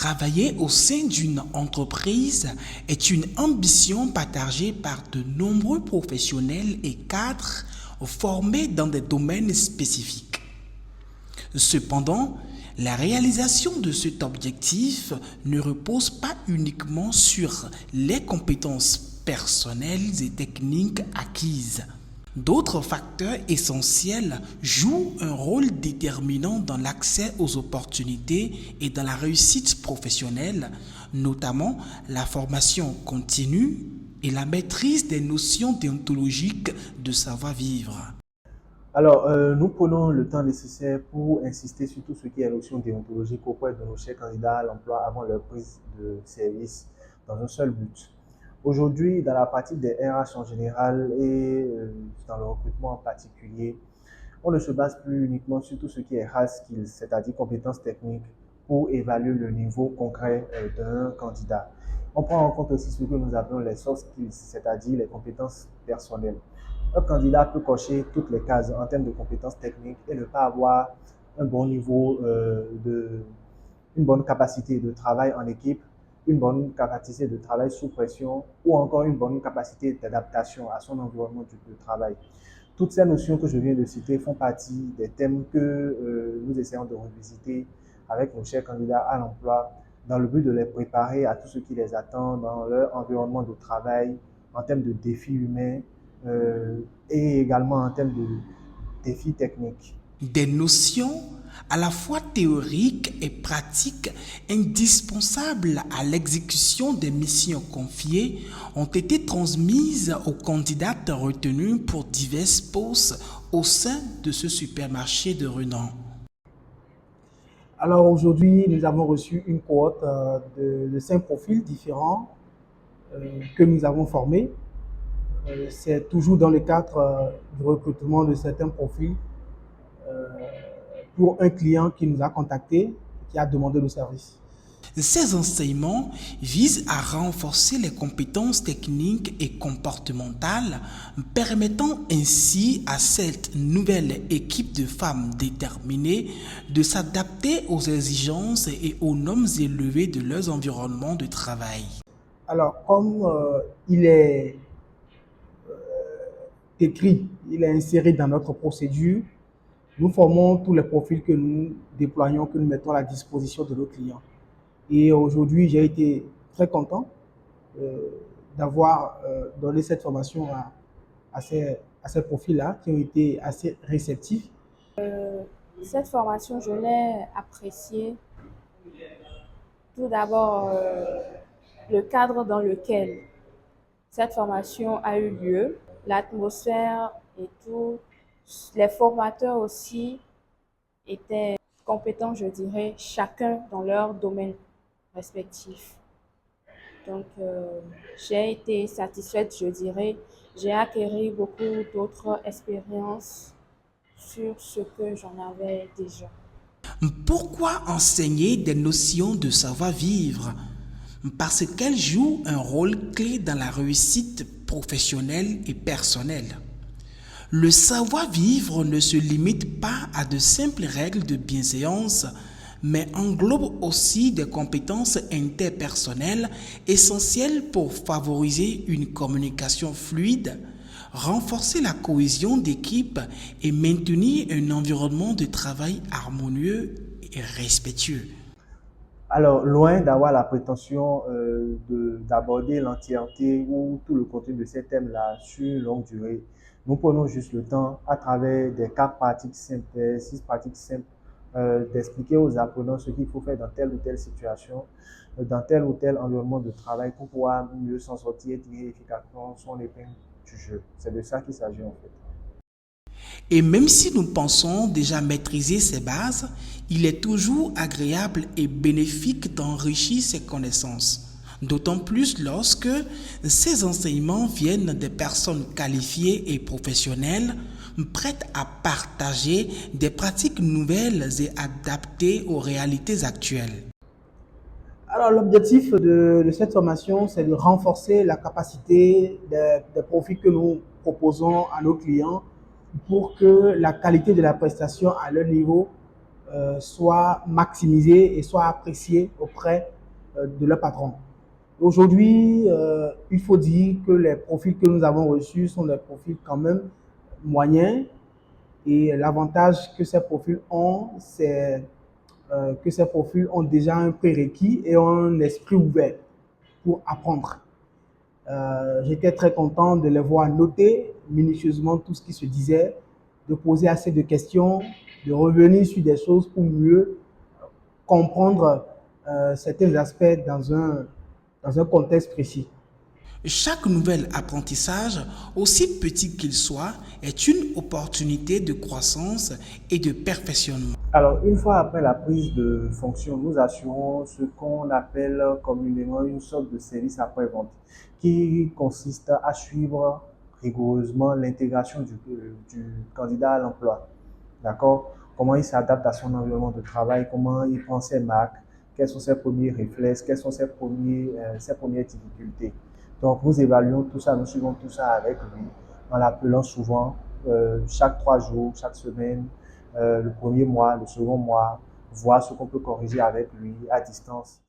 Travailler au sein d'une entreprise est une ambition partagée par de nombreux professionnels et cadres formés dans des domaines spécifiques. Cependant, la réalisation de cet objectif ne repose pas uniquement sur les compétences personnelles et techniques acquises. D'autres facteurs essentiels jouent un rôle déterminant dans l'accès aux opportunités et dans la réussite professionnelle, notamment la formation continue et la maîtrise des notions déontologiques de savoir-vivre. Alors, nous prenons le temps nécessaire pour insister sur tout ce qui est notion déontologique auprès de nos chers candidats à l'emploi avant leur prise de service dans un seul but. Aujourd'hui, dans la pratique des RH en général et dans le recrutement en particulier, on ne se base plus uniquement sur tout ce qui est hard skills, c'est-à-dire compétences techniques, pour évaluer le niveau concret d'un candidat. On prend en compte aussi ce que nous appelons les soft skills, c'est-à-dire les compétences personnelles. Un candidat peut cocher toutes les cases en termes de compétences techniques et ne pas avoir un bon niveau, une bonne capacité de travail en équipe, une bonne capacité de travail sous pression ou encore une bonne capacité d'adaptation à son environnement de travail. Toutes ces notions que je viens de citer font partie des thèmes que nous essayons de revisiter avec nos chers candidats à l'emploi dans le but de les préparer à tout ce qui les attend dans leur environnement de travail en termes de défis humains et également en termes de défis techniques. Des notions à la fois théoriques et pratiques indispensables à l'exécution des missions confiées ont été transmises aux candidats retenus pour divers postes au sein de ce supermarché de renom. Alors aujourd'hui, nous avons reçu une cohorte de 5 profils différents que nous avons formés. C'est toujours dans le cadre du recrutement de certains profils pour un client qui nous a contactés, qui a demandé le service. Ces enseignements visent à renforcer les compétences techniques et comportementales, permettant ainsi à cette nouvelle équipe de femmes déterminées de s'adapter aux exigences et aux normes élevées de leurs environnements de travail. Alors, comme il est écrit, il est inséré dans notre procédure, nous formons tous les profils que nous déployons, que nous mettons à la disposition de nos clients. Et aujourd'hui, j'ai été très content d'avoir donné cette formation à ces profils-là qui ont été assez réceptifs. Cette formation, je l'ai appréciée. Tout d'abord, le cadre dans lequel cette formation a eu lieu, l'atmosphère et tout. Les formateurs aussi étaient compétents, je dirais, chacun dans leur domaine respectif. Donc, j'ai été satisfaite, je dirais. J'ai acquis beaucoup d'autres expériences sur ce que j'en avais déjà. Pourquoi enseigner des notions de savoir-vivre? Parce qu'elles jouent un rôle clé dans la réussite professionnelle et personnelle. Le savoir-vivre ne se limite pas à de simples règles de bienséance, mais englobe aussi des compétences interpersonnelles essentielles pour favoriser une communication fluide, renforcer la cohésion d'équipe et maintenir un environnement de travail harmonieux et respectueux. Alors, loin d'avoir la prétention d'aborder l'entièreté ou tout le contenu de ces thèmes-là sur une longue durée, nous prenons juste le temps, à travers des cas pratiques simples, des exercices pratiques simples, d'expliquer aux apprenants ce qu'il faut faire dans telle ou telle situation, dans tel ou tel environnement de travail pour pouvoir mieux s'en sortir et tirer efficacement son épingle du jeu. C'est de ça qu'il s'agit en fait. Et même si nous pensons déjà maîtriser ces bases, il est toujours agréable et bénéfique d'enrichir ces connaissances. D'autant plus lorsque ces enseignements viennent des personnes qualifiées et professionnelles, prêtes à partager des pratiques nouvelles et adaptées aux réalités actuelles. Alors, l'objectif de cette formation, c'est de renforcer la capacité des profils que nous proposons à nos clients pour que la qualité de la prestation à leur niveau soit maximisée et soit appréciée auprès de leur patron. Aujourd'hui, il faut dire que les profils que nous avons reçus sont des profils quand même moyens. Et l'avantage que ces profils ont, c'est que ces profils ont déjà un prérequis et ont un esprit ouvert pour apprendre. J'étais très content de les voir noter minutieusement tout ce qui se disait, de poser assez de questions, de revenir sur des choses pour mieux comprendre certains aspects dans un contexte précis. Chaque nouvel apprentissage, aussi petit qu'il soit, est une opportunité de croissance et de perfectionnement. Alors, une fois après la prise de fonction, nous assurons ce qu'on appelle communément une sorte de service après-vente qui consiste à suivre rigoureusement l'intégration du candidat à l'emploi. D'accord? Comment il s'adapte à son environnement de travail, comment il prend ses marques, quels sont ses premiers réflexes, quelles sont ses premières difficultés. Donc, nous évaluons tout ça, nous suivons tout ça avec lui en l'appelant souvent chaque 3 jours, chaque semaine, le premier mois, le second mois, voir ce qu'on peut corriger avec lui à distance.